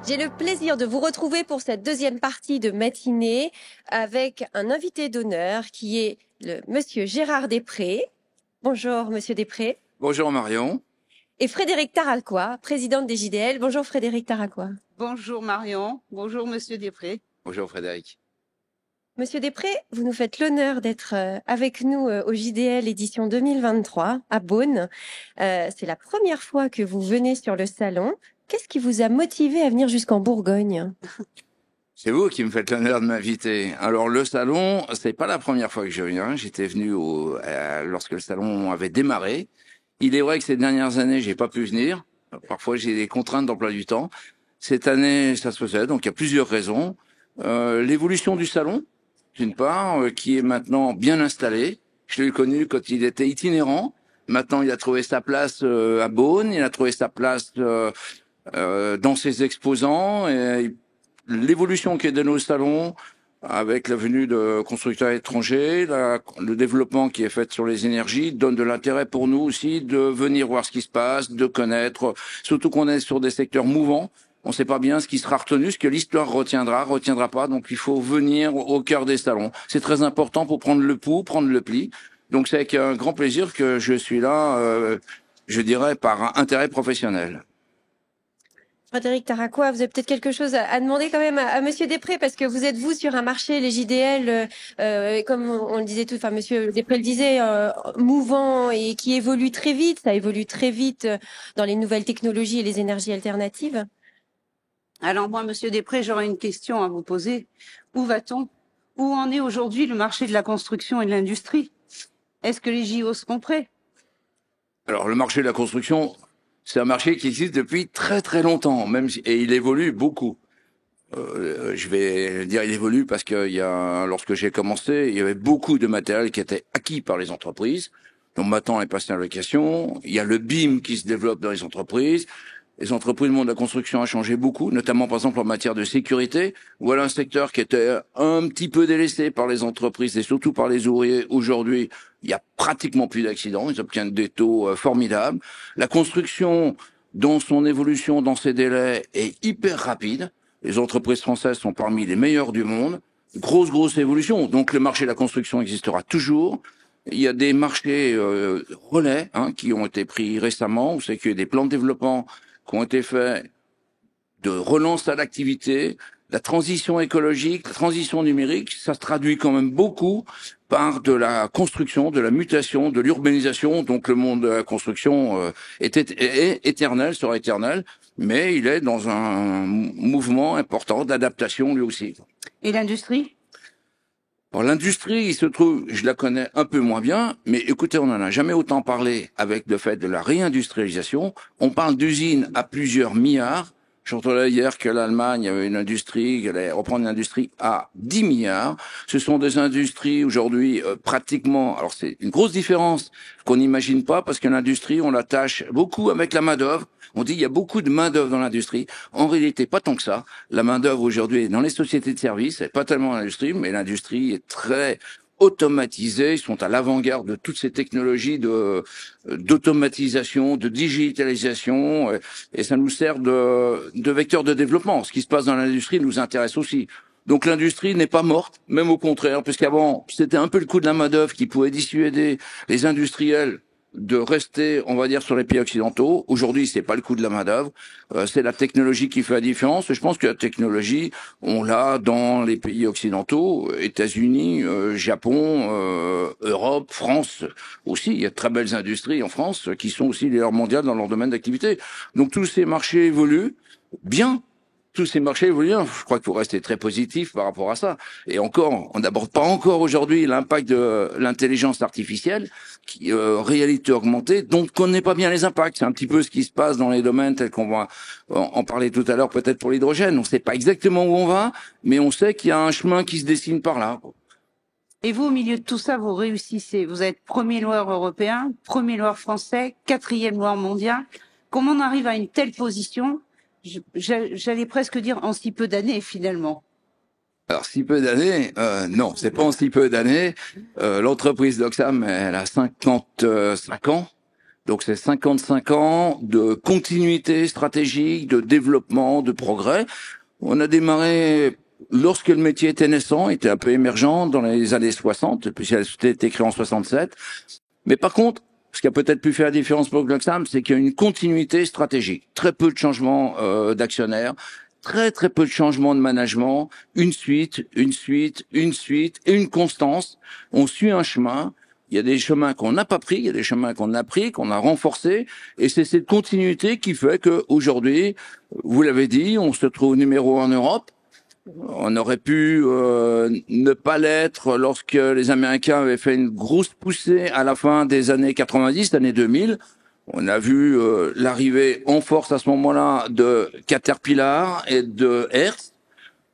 J'ai le plaisir de vous retrouver pour cette deuxième partie de matinée avec un invité d'honneur qui est le monsieur Gérard Després. Bonjour monsieur Després. Bonjour Marion. Et Frédéric Taraquois, présidente des JDL. Bonjour Frédéric Taraquois. Bonjour Marion. Bonjour monsieur Després. Bonjour Frédéric. Monsieur Després, vous nous faites l'honneur d'être avec nous au JDL édition 2023 à Beaune. C'est la première fois que vous venez sur le salon. Qu'est-ce qui vous a motivé à venir jusqu'en Bourgogne ? C'est vous qui me faites l'honneur de m'inviter. Alors le salon, c'est pas la première fois que je viens. J'étais venu lorsque le salon avait démarré. Il est vrai que ces dernières années, j'ai pas pu venir. Parfois, j'ai des contraintes d'emploi du temps. Cette année, ça se faisait. Donc il y a plusieurs raisons. L'évolution du salon, d'une part, qui est maintenant bien installé. Je l'ai connu quand il était itinérant. Maintenant, il a trouvé sa place à Beaune. Il a trouvé sa place dans ses exposants. Et l'évolution qui est de nos salons, avec la venue de constructeurs étrangers, le développement qui est fait sur les énergies, donne de l'intérêt pour nous aussi de venir voir ce qui se passe, de connaître, surtout qu'on est sur des secteurs mouvants. On ne sait pas bien ce qui sera retenu, ce que l'histoire retiendra pas. Donc il faut venir au cœur des salons. C'est très important pour prendre le pouls, prendre le pli. Donc c'est avec un grand plaisir que je suis là, je dirais, par intérêt professionnel. Frédéric Taraquois, vous avez peut-être quelque chose à demander quand même à monsieur Després, parce que vous êtes vous sur un marché, les JDL, comme on le disait tout, enfin monsieur Després le disait, mouvant et qui évolue très vite. Ça évolue très vite dans les nouvelles technologies et les énergies alternatives. Alors moi, monsieur Després, j'aurais une question à vous poser. Où va-t-on? Où en est aujourd'hui le marché de la construction et de l'industrie? Est-ce que les JO seront prêts? Alors le marché de la construction, c'est un marché qui existe depuis très très longtemps, et il évolue beaucoup. Je vais dire il évolue parce que lorsque j'ai commencé, il y avait beaucoup de matériel qui était acquis par les entreprises. Donc maintenant, on est passé à la location. Il y a le BIM qui se développe dans les entreprises. Les entreprises, le monde de la construction a changé beaucoup, notamment par exemple en matière de sécurité. Voilà un secteur qui était un petit peu délaissé par les entreprises et surtout par les ouvriers. Aujourd'hui, il y a pratiquement plus d'accidents. Ils obtiennent des taux formidables. La construction, dans son évolution, dans ses délais, est hyper rapide. Les entreprises françaises sont parmi les meilleures du monde. Grosse évolution. Donc le marché de la construction existera toujours. Il y a des marchés relais qui ont été pris récemment. Vous savez qu'il y a des plans de développement qui ont été faits de relance à l'activité, la transition écologique, la transition numérique. Ça se traduit quand même beaucoup par de la construction, de la mutation, de l'urbanisation. Donc le monde de la construction est éternel, sera éternel, mais il est dans un mouvement important d'adaptation lui aussi. Et l'industrie? Alors l'industrie, il se trouve, je la connais un peu moins bien, mais écoutez, on n'en a jamais autant parlé avec le fait de la réindustrialisation. On parle d'usines à plusieurs milliards. J'entendais hier que l'Allemagne avait une industrie, qu'elle allait reprendre une industrie à 10 milliards. Ce sont des industries aujourd'hui pratiquement... Alors c'est une grosse différence qu'on n'imagine pas parce que l'industrie, on l'attache beaucoup avec la main-d'œuvre. On dit il y a beaucoup de main-d'œuvre dans l'industrie. En réalité, pas tant que ça. La main-d'œuvre aujourd'hui est dans les sociétés de services, pas tellement dans l'industrie, mais l'industrie est très automatisés, ils sont à l'avant-garde de toutes ces technologies d'automatisation, de digitalisation, et ça nous sert de vecteur de développement. Ce qui se passe dans l'industrie nous intéresse aussi. Donc l'industrie n'est pas morte, même au contraire, puisqu'avant c'était un peu le coût de la main-d'œuvre qui pouvait dissuader les industriels de rester, on va dire, sur les pays occidentaux. Aujourd'hui, c'est pas le coût de la main-d'œuvre, c'est la technologie qui fait la différence. Et je pense que la technologie, on l'a dans les pays occidentaux, États-Unis, Japon, Europe, France aussi. Il y a de très belles industries en France qui sont aussi leaders mondiaux dans leur domaine d'activité. Donc tous ces marchés évoluent bien. Tous ces marchés évoluent. Je crois qu'il faut rester très positif par rapport à ça. Et encore, on n'aborde pas encore aujourd'hui l'impact de l'intelligence artificielle, réalité augmentée, dont on ne connaît pas bien les impacts. C'est un petit peu ce qui se passe dans les domaines tels qu'on va en parler tout à l'heure, peut-être pour l'hydrogène. On ne sait pas exactement où on va, mais on sait qu'il y a un chemin qui se dessine par là. Et vous, au milieu de tout ça, vous réussissez. Vous êtes premier loueur européen, premier loueur français, quatrième loueur mondial. Comment on arrive à une telle position ? J'allais presque dire en si peu d'années, finalement. Alors, si peu d'années, non, c'est pas en si peu d'années. L'entreprise d'Oxam, elle a 55 ans. Donc c'est 55 ans de continuité stratégique, de développement, de progrès. On a démarré lorsque le métier était naissant, était un peu émergent dans les années 60, puis c'était été créé en 67. Mais par contre, ce qui a peut-être pu faire la différence pour Gloxam, c'est qu'il y a une continuité stratégique. Très peu de changements d'actionnaires, très peu de changements de management, une suite et une constance. On suit un chemin. Il y a des chemins qu'on n'a pas pris, il y a des chemins qu'on a pris, qu'on a renforcés, et c'est cette continuité qui fait que aujourd'hui, vous l'avez dit, on se trouve numéro 1 en Europe. On aurait pu ne pas l'être lorsque les Américains avaient fait une grosse poussée à la fin des années 90, années 2000. On a vu l'arrivée en force à ce moment-là de Caterpillar et de Hertz.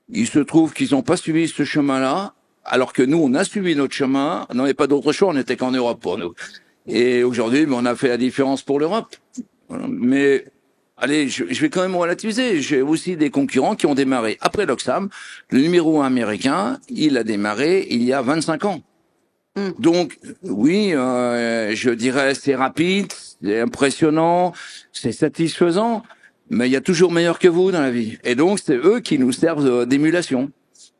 Il se trouve qu'ils n'ont pas suivi ce chemin-là, alors que nous, on a suivi notre chemin. On n'avait pas d'autre choix, on n'était qu'en Europe pour nous. Et aujourd'hui, on a fait la différence pour l'Europe. Mais allez, je vais quand même relativiser. J'ai aussi des concurrents qui ont démarré après l'Oxfam. Le numéro 1 américain, il a démarré il y a 25 ans. Donc, oui, je dirais c'est rapide, c'est impressionnant, c'est satisfaisant, mais il y a toujours meilleur que vous dans la vie. Et donc, c'est eux qui nous servent d'émulation.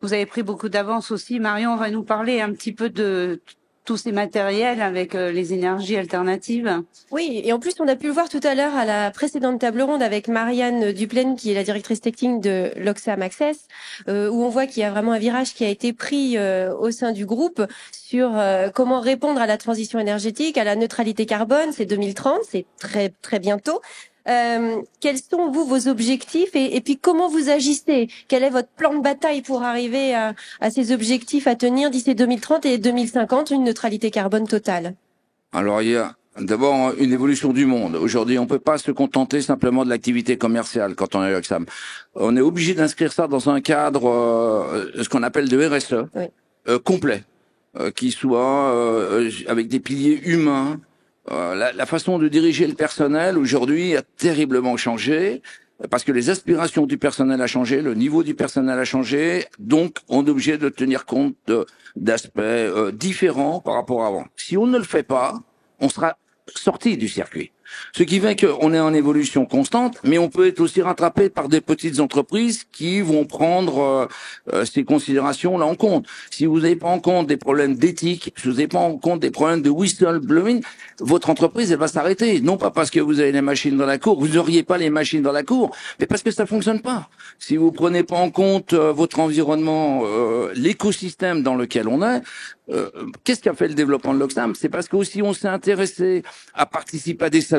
Vous avez pris beaucoup d'avance aussi. Marion va nous parler un petit peu de tous ces matériels avec les énergies alternatives. Oui, et en plus, on a pu le voir tout à l'heure à la précédente table ronde avec Marianne Duplaine, qui est la directrice technique de l'Oxfam Access, où on voit qu'il y a vraiment un virage qui a été pris au sein du groupe sur comment répondre à la transition énergétique, à la neutralité carbone. C'est 2030, c'est très bientôt. Quels sont vos objectifs et puis comment vous agissez? Quel est votre plan de bataille pour arriver à ces objectifs à tenir d'ici 2030 et 2050, une neutralité carbone totale? Alors, il y a d'abord une évolution du monde. Aujourd'hui, on peut pas se contenter simplement de l'activité commerciale quand on est à l'Oxfam. On est obligé d'inscrire ça dans un cadre, ce qu'on appelle de RSE, oui, complet, qui soit avec des piliers humains. La façon de diriger le personnel aujourd'hui a terriblement changé parce que les aspirations du personnel a changé, le niveau du personnel a changé, donc on est obligé de tenir compte d'aspects différents par rapport à avant. Si on ne le fait pas, on sera sorti du circuit. Ce qui fait qu'on est en évolution constante, mais on peut être aussi rattrapé par des petites entreprises qui vont prendre ces considérations-là en compte. Si vous n'avez pas en compte des problèmes d'éthique, si vous n'avez pas en compte des problèmes de whistleblowing, votre entreprise, elle va s'arrêter. Non pas parce que vous avez les machines dans la cour, vous n'auriez pas les machines dans la cour, mais parce que ça fonctionne pas. Si vous prenez pas en compte votre environnement, l'écosystème dans lequel on est, qu'est-ce qui a fait le développement de l'Oxfam? C'est parce qu'aussi on s'est intéressé à participer à des salons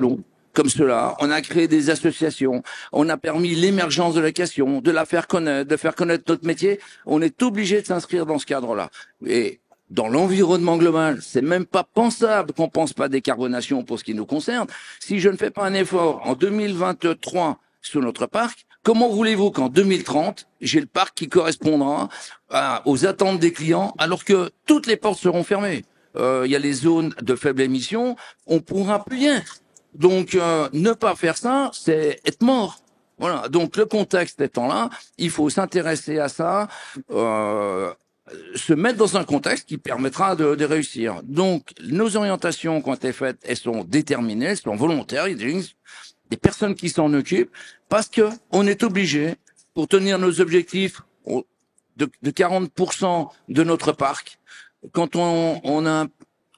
comme cela, on a créé des associations, on a permis l'émergence de l'aviation, de la faire connaître, de faire connaître notre métier. On est obligé de s'inscrire dans ce cadre-là. Et dans l'environnement global, c'est même pas pensable qu'on pense pas décarbonation pour ce qui nous concerne. Si je ne fais pas un effort en 2023 sur notre parc, comment voulez-vous qu'en 2030, j'ai le parc qui correspondra aux attentes des clients alors que toutes les portes seront fermées? Il y a les zones de faible émission, on pourra plus y être. Donc, ne pas faire ça, c'est être mort. Voilà. Donc, le contexte étant là, il faut s'intéresser à ça, se mettre dans un contexte qui permettra de réussir. Donc, nos orientations qui ont été faites, elles sont déterminées, elles sont volontaires. Il y a des personnes qui s'en occupent parce que on est obligé, pour tenir nos objectifs de 40% de notre parc, quand on a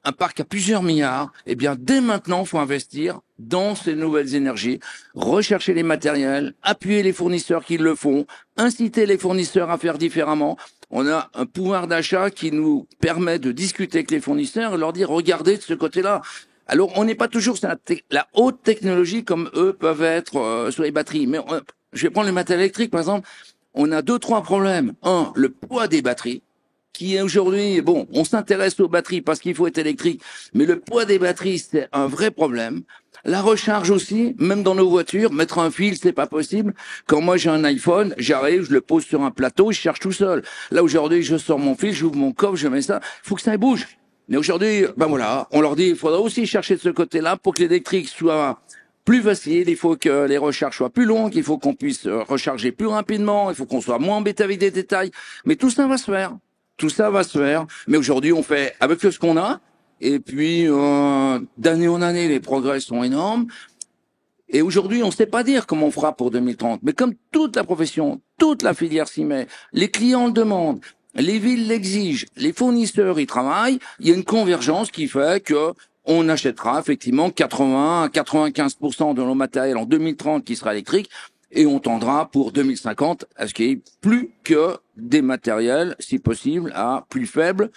un parc à plusieurs milliards, eh bien, dès maintenant, il faut investir dans ces nouvelles énergies, rechercher les matériels, appuyer les fournisseurs qui le font, inciter les fournisseurs à faire différemment. On a un pouvoir d'achat qui nous permet de discuter avec les fournisseurs et leur dire, regardez de ce côté-là. Alors, on n'est pas toujours sur la haute technologie comme eux peuvent être sur les batteries. Mais je vais prendre le matériel électrique, par exemple. On a 2-3 problèmes. Un, le poids des batteries, qui est aujourd'hui, bon, on s'intéresse aux batteries parce qu'il faut être électrique, mais le poids des batteries, c'est un vrai problème. La recharge aussi, même dans nos voitures, mettre un fil, c'est pas possible. Quand moi j'ai un iPhone, j'arrive, je le pose sur un plateau, je cherche tout seul. Là aujourd'hui, je sors mon fil, j'ouvre mon coffre, je mets ça, faut que ça bouge. Mais aujourd'hui, ben voilà, on leur dit, il faudra aussi chercher de ce côté-là pour que l'électrique soit plus facile, il faut que les recharges soient plus longues, il faut qu'on puisse recharger plus rapidement, il faut qu'on soit moins embêté avec des détails. Mais tout ça va se faire. Tout ça va se faire, mais aujourd'hui on fait avec ce qu'on a, Et puis, d'année en année, les progrès sont énormes. Et aujourd'hui, on ne sait pas dire comment on fera pour 2030. Mais comme toute la profession, toute la filière s'y met, les clients le demandent, les villes l'exigent, les fournisseurs y travaillent, il y a une convergence qui fait que on achètera effectivement 80 à 95% de nos matériels en 2030 qui sera électrique, et on tendra pour 2050 à ce qu'il y ait plus que des matériels, si possible, à plus faible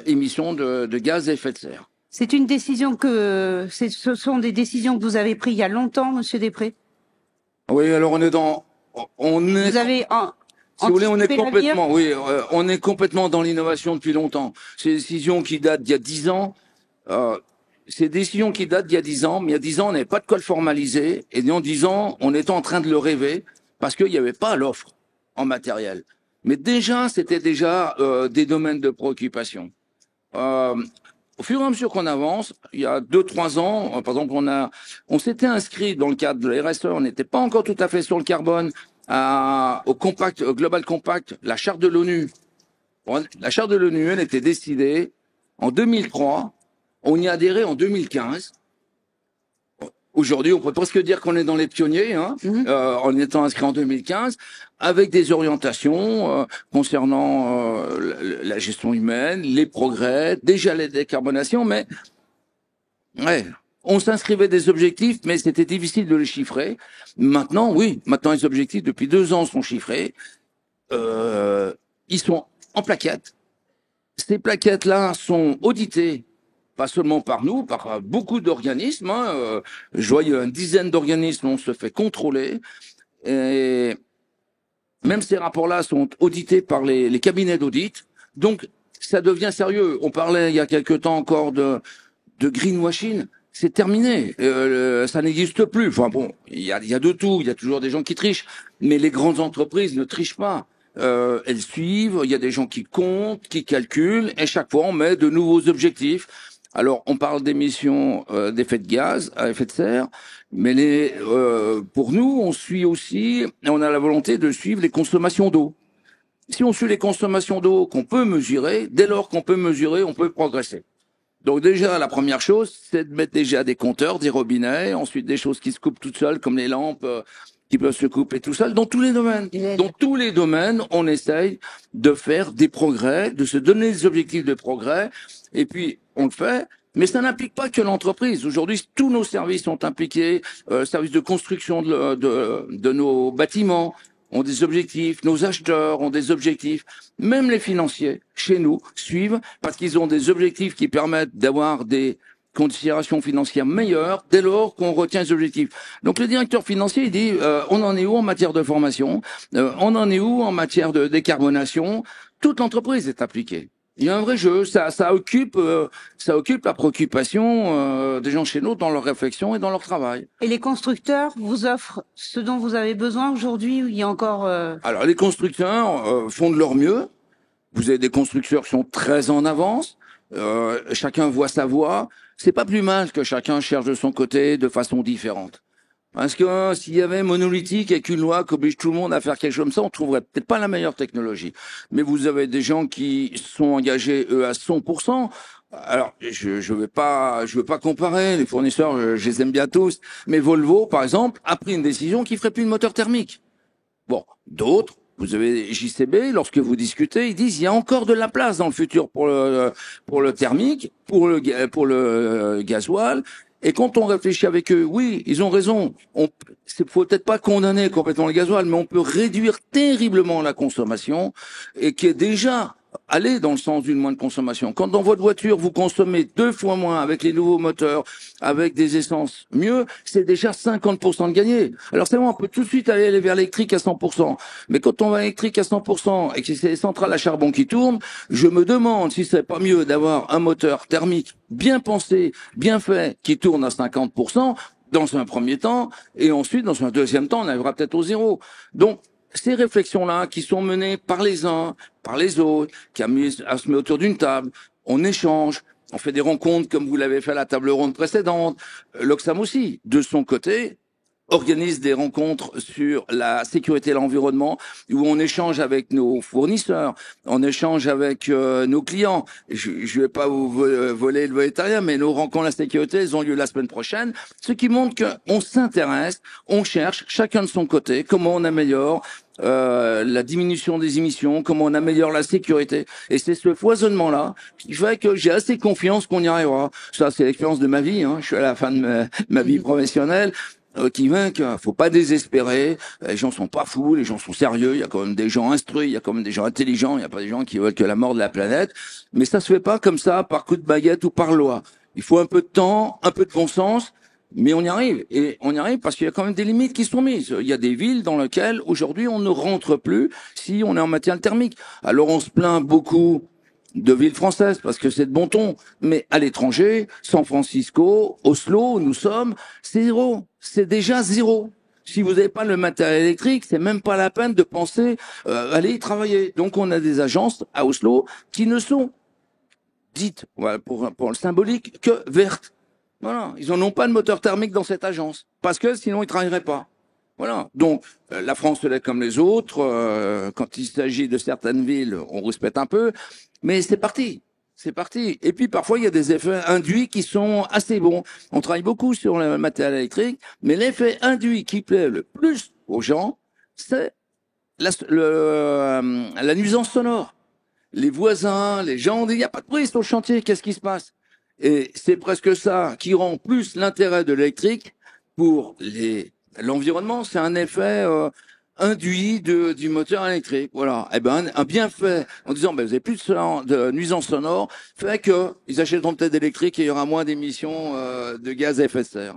émissions de gaz à effet de serre. C'est une décision ce sont des décisions que vous avez prises il y a longtemps, Monsieur Després. Oui, alors on est, Vous avez si vous voulez, on est anticipé l'avenir. complètement, oui, on est complètement dans l'innovation depuis longtemps. C'est des décisions qui datent d'il y a 10 ans. C'est des décisions qui datent d'il y a 10 ans, mais il y a 10 ans, on n'avait pas de quoi le formaliser. Et dans 10 ans, on était en train de le rêver parce qu'il n'y avait pas l'offre en matériel. Mais déjà, c'était déjà des domaines de préoccupation. Au fur et à mesure qu'on avance, il y a 2-3 ans, par exemple, on s'était inscrit dans le cadre de la RSE, on n'était pas encore tout à fait sur le carbone, au Global Compact, la charte de l'ONU. La charte de l'ONU, elle était décidée en 2003, on y a adhéré en 2015. Aujourd'hui, on peut presque dire qu'on est dans les pionniers, hein, en étant inscrit en 2015, avec des orientations concernant la gestion humaine, les progrès, déjà les décarbonations, mais ouais, on s'inscrivait des objectifs, mais c'était difficile de les chiffrer. Maintenant, oui, maintenant les objectifs depuis 2 ans sont chiffrés. Ils sont en plaquettes. Ces plaquettes-là sont auditées. Pas seulement par nous, par beaucoup d'organismes. Hein. Je vois, il y a une dizaine d'organismes où on se fait contrôler. Et même ces rapports-là sont audités par les cabinets d'audit. Donc, ça devient sérieux. On parlait il y a quelque temps encore de greenwashing. C'est terminé. Ça n'existe plus. Enfin bon, il y a de tout. Il y a toujours des gens qui trichent. Mais les grandes entreprises ne trichent pas. Elles suivent. Il y a des gens qui comptent, qui calculent. Et chaque fois, on met de nouveaux objectifs. Alors, on parle d'émissions d'effet de gaz à effet de serre, mais pour nous, on suit aussi, et on a la volonté de suivre les consommations d'eau. Si on suit les consommations d'eau qu'on peut mesurer, dès lors qu'on peut mesurer, on peut progresser. Donc déjà, la première chose, c'est de mettre déjà des compteurs, des robinets, ensuite des choses qui se coupent toutes seules, comme les lampes qui peuvent se couper tout seuls, dans tous les domaines. Dans tous les domaines, on essaye de faire des progrès, de se donner des objectifs de progrès, et puis on le fait, mais ça n'implique pas que l'entreprise. Aujourd'hui, tous nos services sont impliqués, services de construction de nos bâtiments ont des objectifs, nos acheteurs ont des objectifs, même les financiers, chez nous, suivent, parce qu'ils ont des objectifs qui permettent d'avoir des considérations financières meilleures dès lors qu'on retient les objectifs. Donc le directeur financier, il dit, on en est où en matière de formation, on en est où en matière de décarbonation, toute l'entreprise est appliquée. Il y a un vrai jeu, ça occupe la préoccupation des gens chez nous dans leur réflexion et dans leur travail. Et les constructeurs vous offrent ce dont vous avez besoin aujourd'hui ou il y a encore Alors les constructeurs font de leur mieux. Vous avez des constructeurs qui sont très en avance. Chacun voit sa voie. C'est pas plus mal que chacun cherche de son côté de façon différente. Parce que s'il y avait monolithique avec une loi qui oblige tout le monde à faire quelque chose comme ça, on trouverait peut-être pas la meilleure technologie. Mais vous avez des gens qui sont engagés eux à 100%. Alors je veux pas comparer les fournisseurs, je les aime bien tous. Mais Volvo, par exemple, a pris une décision qui ferait plus de moteur thermique. Bon, d'autres. Vous avez JCB, lorsque vous discutez, ils disent il y a encore de la place dans le futur pour le thermique, pour le gasoil. Et quand on réfléchit avec eux, oui, ils ont raison. Faut peut-être pas condamner complètement le gasoil, mais on peut réduire terriblement la consommation et qui est déjà aller dans le sens d'une moindre consommation. Quand dans votre voiture, vous consommez 2 fois moins avec les nouveaux moteurs, avec des essences mieux, c'est déjà 50% de gagné. Alors c'est bon, on peut tout de suite aller vers l'électrique à 100%. Mais quand on va à l'électrique à 100% et que c'est les centrales à charbon qui tournent, je me demande si ce serait pas mieux d'avoir un moteur thermique bien pensé, bien fait, qui tourne à 50% dans un premier temps, et ensuite, dans un deuxième temps, on arrivera peut-être au zéro. Donc, ces réflexions-là qui sont menées par les uns, par les autres, qui amusent à se mettre autour d'une table, on échange, on fait des rencontres comme vous l'avez fait à la table ronde précédente. L'Oxfam aussi, de son côté, organise des rencontres sur la sécurité et l'environnement où on échange avec nos fournisseurs, on échange avec nos clients. Je vais pas vous voler le végétarien, mais nos rencontres de la sécurité, elles ont lieu la semaine prochaine, ce qui montre qu'on s'intéresse, on cherche chacun de son côté comment on améliore la diminution des émissions, comment on améliore la sécurité. Et c'est ce foisonnement-là qui fait que j'ai assez confiance qu'on y arrivera. Ça, c'est l'expérience de ma vie. Hein. Je suis à la fin de ma vie professionnelle. Qui veut qu'il faut pas désespérer, les gens sont pas fous, les gens sont sérieux, il y a quand même des gens instruits, il y a quand même des gens intelligents, il n'y a pas des gens qui veulent que la mort de la planète, mais ça se fait pas comme ça par coup de baguette ou par loi. Il faut un peu de temps, un peu de bon sens, mais on y arrive. Et on y arrive parce qu'il y a quand même des limites qui sont mises. Il y a des villes dans lesquelles aujourd'hui on ne rentre plus si on est en matière thermique. Alors on se plaint beaucoup de villes françaises, parce que c'est de bon ton. Mais à l'étranger, San Francisco, Oslo, où nous sommes, c'est zéro. C'est déjà zéro. Si vous n'avez pas le matériel électrique, c'est même pas la peine de penser aller y travailler. Donc on a des agences à Oslo qui ne sont dites, voilà, pour le symbolique, que vertes. Voilà, ils n'en ont pas de moteur thermique dans cette agence, parce que sinon ils travailleraient pas. Voilà. Donc, la France elle est comme les autres. Quand il s'agit de certaines villes, on respecte un peu. Mais c'est parti. C'est parti. Et puis, parfois, il y a des effets induits qui sont assez bons. On travaille beaucoup sur le matériel électrique, mais l'effet induit qui plaît le plus aux gens, c'est la nuisance sonore. Les voisins, les gens ont dit, il n'y a pas de bruit sur le chantier, qu'est-ce qui se passe? Et c'est presque ça qui rend plus l'intérêt de l'électrique pour l'environnement. C'est un effet induit du moteur électrique. Voilà. Eh ben, un bienfait en disant, ben, vous avez plus de nuisances sonores, fait que ils achèteront peut-être électrique et il y aura moins d'émissions de gaz à effet de serre.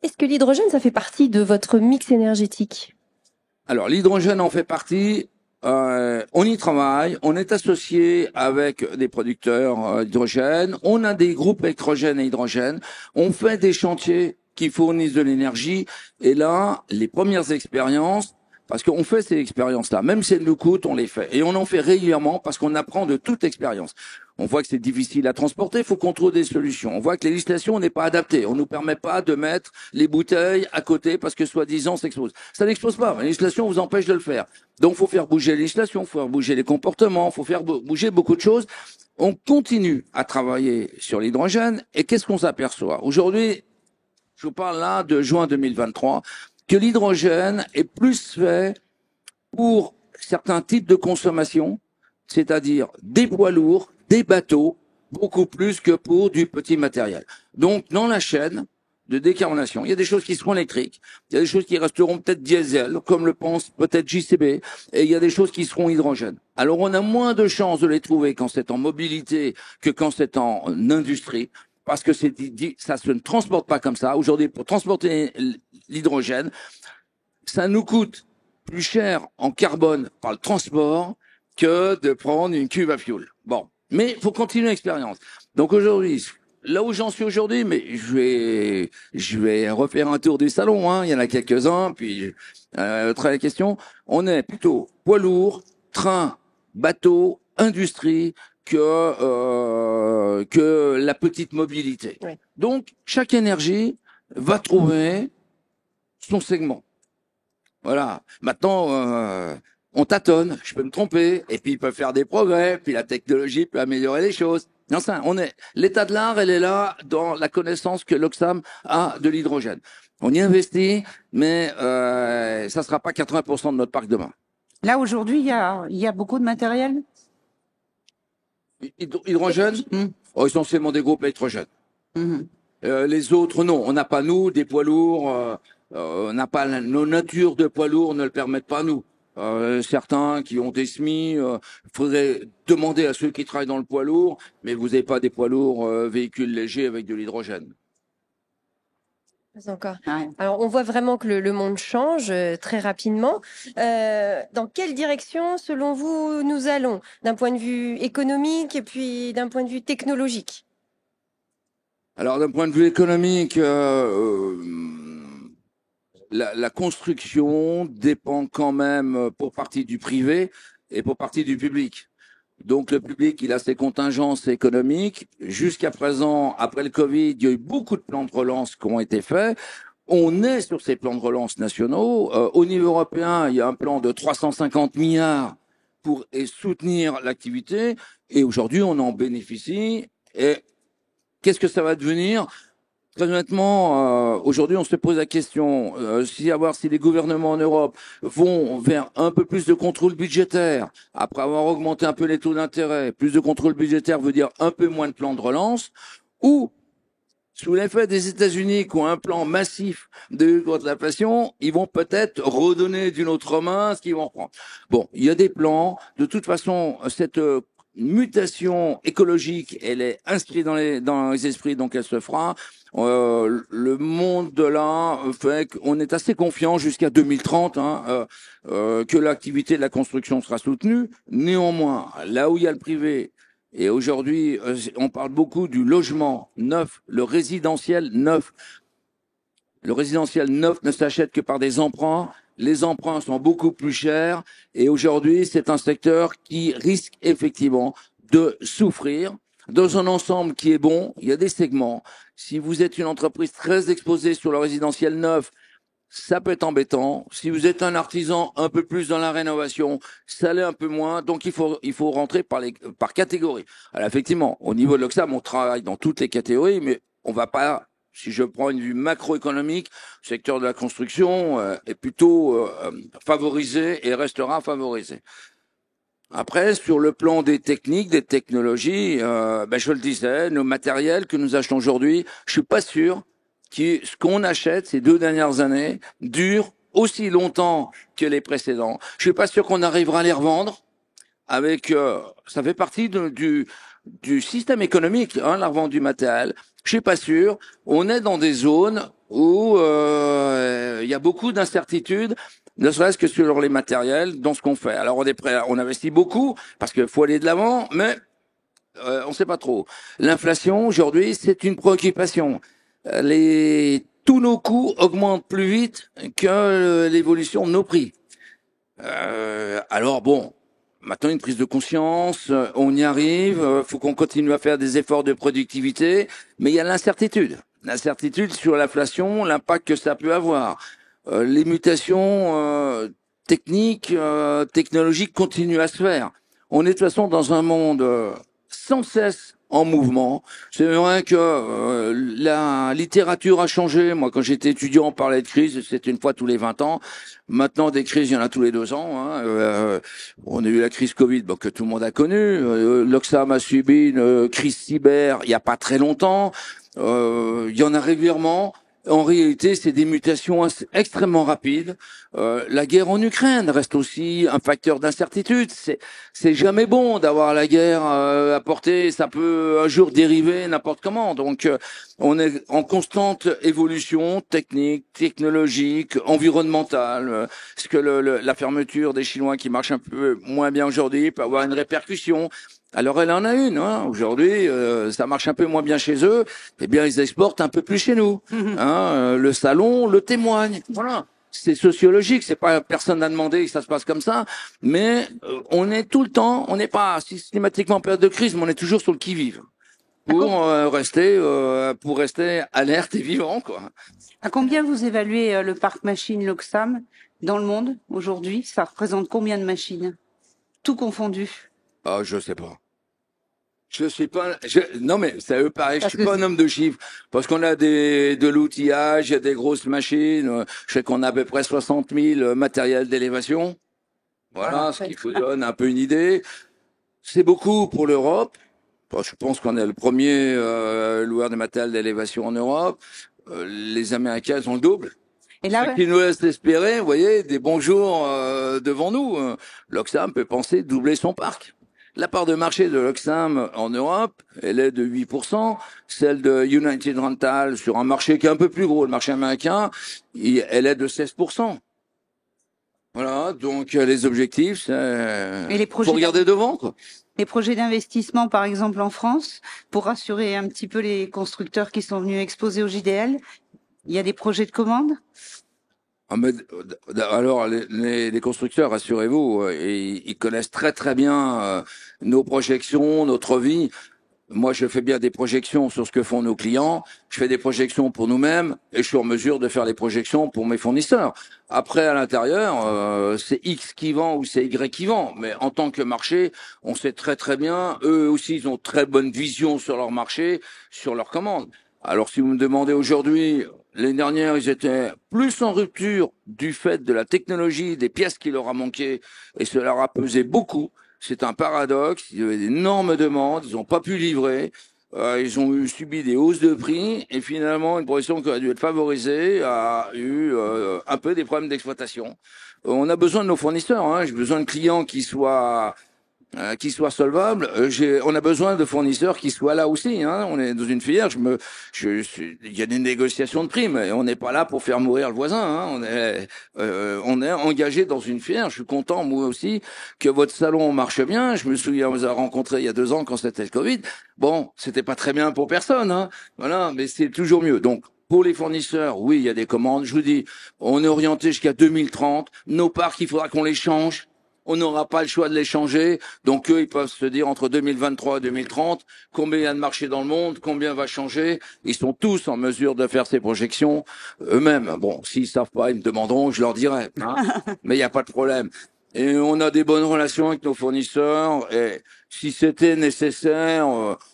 Est-ce que l'hydrogène, ça fait partie de votre mix énergétique? Alors, l'hydrogène en fait partie. On y travaille, on est associé avec des producteurs d'hydrogène, on a des groupes électrogène et hydrogène, on fait des chantiers qui fournissent de l'énergie, et là, les premières expériences, parce qu'on fait ces expériences-là, même si elles nous coûtent, on les fait, et on en fait régulièrement parce qu'on apprend de toute expérience. On voit que c'est difficile à transporter, il faut qu'on trouve des solutions. On voit que la législation n'est pas adaptée. On ne nous permet pas de mettre les bouteilles à côté parce que soi-disant ça explose. Ça n'explose pas. La législation vous empêche de le faire. Donc il faut faire bouger la législation, il faut faire bouger les comportements, il faut faire bouger beaucoup de choses. On continue à travailler sur l'hydrogène et qu'est-ce qu'on s'aperçoit? Aujourd'hui, je vous parle là de juin 2023, que l'hydrogène est plus fait pour certains types de consommation, c'est-à-dire des poids lourds, des bateaux, beaucoup plus que pour du petit matériel. Donc, dans la chaîne de décarbonation, il y a des choses qui seront électriques, il y a des choses qui resteront peut-être diesel, comme le pense peut-être JCB, et il y a des choses qui seront hydrogène. Alors, on a moins de chances de les trouver quand c'est en mobilité que quand c'est en industrie, parce que ça se ne transporte pas comme ça. Aujourd'hui, pour transporter l'hydrogène, ça nous coûte plus cher en carbone par le transport que de prendre une cuve à fioul. Bon. Mais il faut continuer l'expérience. Donc aujourd'hui, là où j'en suis aujourd'hui, mais je vais refaire un tour du salon, hein. Il y en a quelques-uns, puis très la question. On est plutôt poids lourd, train, bateau, industrie que la petite mobilité. Oui. Donc chaque énergie va trouver son segment. Voilà. Maintenant. On tâtonne, je peux me tromper, et puis ils peuvent faire des progrès, puis la technologie peut améliorer les choses. Non, ça, l'état de l'art, elle est là dans la connaissance que l'Oxfam a de l'hydrogène. On y investit, mais ça sera pas 80% de notre parc demain. Là, aujourd'hui, il y a beaucoup de matériel? Hydrogène, essentiellement des groupes électrogènes. Les autres, non. On n'a pas, nous, des poids lourds, on n'a pas, nos natures de poids lourds ne le permettent pas, nous. Certains qui ont des SMI, faudrait demander à ceux qui travaillent dans le poids lourd, mais vous n'avez pas des poids lourds véhicules légers avec de l'hydrogène. Pas encore. Ouais. Alors, on voit vraiment que le monde change très rapidement. Dans quelle direction, selon vous, nous allons, d'un point de vue économique et puis d'un point de vue technologique? Alors, d'un point de vue économique, la construction dépend quand même pour partie du privé et pour partie du public. Donc le public, il a ses contingences économiques. Jusqu'à présent, après le Covid, il y a eu beaucoup de plans de relance qui ont été faits. On est sur ces plans de relance nationaux. Au niveau européen, il y a un plan de 350 milliards pour soutenir l'activité. Et aujourd'hui, on en bénéficie. Et qu'est-ce que ça va devenir? Très honnêtement, aujourd'hui, on se pose la question si les gouvernements en Europe vont vers un peu plus de contrôle budgétaire, après avoir augmenté un peu les taux d'intérêt. Plus de contrôle budgétaire veut dire un peu moins de plans de relance, ou sous l'effet des États-Unis qui ont un plan massif de lutte contre l'inflation, ils vont peut-être redonner d'une autre main ce qu'ils vont reprendre. Bon, il y a des plans. De toute façon, cette mutation écologique, elle est inscrite dans les esprits, donc elle se fera. Le monde de là fait qu'on est assez confiant jusqu'à 2030 que l'activité de la construction sera soutenue. Néanmoins, là où il y a le privé, et aujourd'hui, on parle beaucoup du logement neuf, le résidentiel neuf. Le résidentiel neuf ne s'achète que par des emprunts. Les emprunts sont beaucoup plus chers. Et aujourd'hui, c'est un secteur qui risque effectivement de souffrir. Dans un ensemble qui est bon, il y a des segments. Si vous êtes une entreprise très exposée sur le résidentiel neuf, ça peut être embêtant. Si vous êtes un artisan un peu plus dans la rénovation, ça l'est un peu moins. Donc il faut rentrer par catégorie. Alors effectivement, au niveau de l'Oxfam, on travaille dans toutes les catégories, mais on va pas. Si je prends une vue macroéconomique, le secteur de la construction est plutôt favorisé et restera favorisé. Après, sur le plan des techniques, des technologies, je le disais, nos matériels que nous achetons aujourd'hui, je suis pas sûr que ce qu'on achète ces 2 dernières années dure aussi longtemps que les précédents. Je suis pas sûr qu'on arrivera à les revendre avec. Ça fait partie du système économique, la revente du matériel. Je suis pas sûr. On est dans des zones où il y a beaucoup d'incertitudes, ne serait-ce que sur les matériels, dans ce qu'on fait. Alors on est prêt, on investit beaucoup parce qu'il faut aller de l'avant, mais on sait pas trop. L'inflation aujourd'hui, c'est une préoccupation. Tous nos coûts augmentent plus vite que l'évolution de nos prix. Alors bon. Maintenant, une prise de conscience, on y arrive, faut qu'on continue à faire des efforts de productivité, mais il y a l'incertitude. L'incertitude sur l'inflation, l'impact que ça peut avoir. Les mutations techniques, technologiques continuent à se faire. On est de toute façon dans un monde sans cesse en mouvement. C'est vrai que la littérature a changé. Moi, quand j'étais étudiant, on parlait de crise, c'était une fois tous les 20 ans. Maintenant, des crises, il y en a tous les 2 ans. On a eu la crise Covid, que tout le monde a connue. L'Oxfam a subi une crise cyber il n'y a pas très longtemps. Il y en a régulièrement. En réalité, c'est des mutations extrêmement rapides. La guerre en Ukraine reste aussi un facteur d'incertitude. C'est jamais bon d'avoir la guerre à portée. Ça peut un jour dériver n'importe comment. Donc, on est en constante évolution technique, technologique, environnementale. Est-ce que la fermeture des Chinois qui marche un peu moins bien aujourd'hui peut avoir une répercussion? Alors elle en a une. Aujourd'hui, ça marche un peu moins bien chez eux. Eh bien, ils exportent un peu plus chez nous. Le salon le témoigne. Voilà. C'est sociologique. C'est pas personne n'a demandé que ça se passe comme ça. Mais on est tout le temps. On n'est pas systématiquement en période de crise, mais on est toujours sur le qui-vive pour rester alerte et vivant, quoi. À combien vous évaluez le parc machine Loxam dans le monde aujourd'hui? Ça représente combien de machines, tout confondu? Ah, je sais pas. Non, mais ça veut pareil, je suis pas un homme de chiffres. Parce qu'on a de l'outillage, il y a des grosses machines. Je sais qu'on a à peu près 60 000 matériels d'élévation. Voilà, ce qui vous donne un peu une idée. C'est beaucoup pour l'Europe. Je pense qu'on est le premier loueur de matériel d'élévation en Europe. Les Américains ont le double. Et là, ce qui nous laisse espérer, vous voyez, des bons jours devant nous. L'Oxfam peut penser doubler son parc. La part de marché de l'Oxfam en Europe, elle est de 8%. Celle de United Rental, sur un marché qui est un peu plus gros, le marché américain, elle est de 16%. Voilà, donc les objectifs, c'est faut regarder devant, quoi. Les projets d'investissement, par exemple en France, pour rassurer un petit peu les constructeurs qui sont venus exposer au JDL, il y a des projets de commande? Alors, les constructeurs, rassurez-vous, ils connaissent très très bien nos projections, notre vie. Moi, je fais bien des projections sur ce que font nos clients. Je fais des projections pour nous-mêmes et je suis en mesure de faire les projections pour mes fournisseurs. Après, à l'intérieur, c'est X qui vend ou c'est Y qui vend. Mais en tant que marché, on sait très très bien. Eux aussi, ils ont très bonne vision sur leur marché, sur leurs commandes. Alors, si vous me demandez aujourd'hui, l'année dernière, ils étaient plus en rupture du fait de la technologie, des pièces qui leur a manqué, et cela leur a pesé beaucoup. C'est un paradoxe. Il y avait d'énormes demandes, ils n'ont pas pu livrer. Ils ont subi des hausses de prix et finalement une profession qui aurait dû être favorisée a eu un peu des problèmes d'exploitation. On a besoin de nos fournisseurs. Hein. J'ai besoin de clients qui soient solvables. On a besoin de fournisseurs qui soient là aussi. Hein. On est dans une filière. Il y a des négociations de prix, mais on n'est pas là pour faire mourir le voisin. Hein. On est engagé dans une filière. Je suis content, moi aussi, que votre salon marche bien. Je me souviens, on vous a rencontré il y a 2 ans quand c'était le Covid. Bon, c'était pas très bien pour personne. Hein. Voilà, mais c'est toujours mieux. Donc, pour les fournisseurs, oui, il y a des commandes. Je vous dis, on est orienté jusqu'à 2030. Nos parcs, il faudra qu'on les change. On n'aura pas le choix de les changer. Donc eux, ils peuvent se dire entre 2023 et 2030, combien il y a de marché dans le monde, combien va changer. Ils sont tous en mesure de faire ces projections eux-mêmes. Bon, s'ils savent pas, ils me demanderont, je leur dirai. Hein. Mais il n'y a pas de problème. Et on a des bonnes relations avec nos fournisseurs. Et si c'était nécessaire,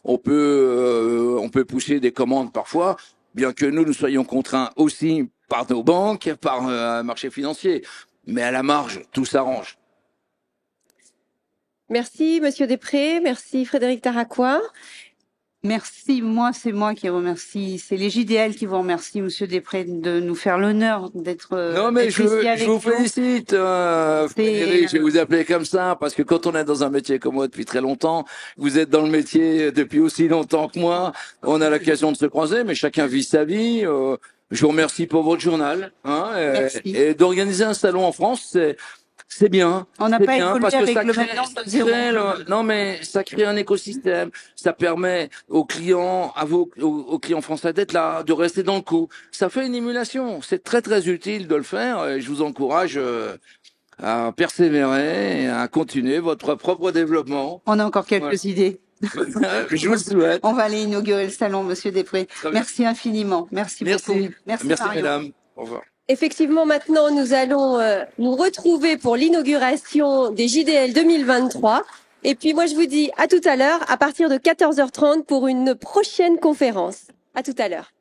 on peut pousser des commandes parfois, bien que nous soyons contraints aussi par nos banques, par un marché financier. Mais à la marge, tout s'arrange. Merci, Monsieur Després. Merci, Frédéric Taraquois. Merci, c'est moi qui remercie. C'est les JDL qui vous remercient, Monsieur Després, de nous faire l'honneur d'être. Non, mais je vous félicite, Frédéric. Je vais vous appeler comme ça parce que quand on est dans un métier comme moi depuis très longtemps, vous êtes dans le métier depuis aussi longtemps que moi. On a l'occasion de se croiser, mais chacun vit sa vie. Je vous remercie pour votre journal, hein, et d'organiser un salon en France. C'est bien. On n'a pas évolué parce que avec ça le crée, même nombre de zéro. Non, mais ça crée un écosystème. Ça permet aux clients, aux clients français d'être là, de rester dans le coup. Ça fait une émulation. C'est très très utile de le faire. Et je vous encourage à persévérer, et à continuer votre propre développement. On a encore quelques idées. Je vous le souhaite. On va aller inaugurer le salon, Monsieur Després. Merci infiniment. Merci beaucoup. Merci mesdames. Au revoir. Effectivement, maintenant, nous allons nous retrouver pour l'inauguration des JDL 2023. Et puis, moi, je vous dis à tout à l'heure, à partir de 14h30 pour une prochaine conférence. À tout à l'heure.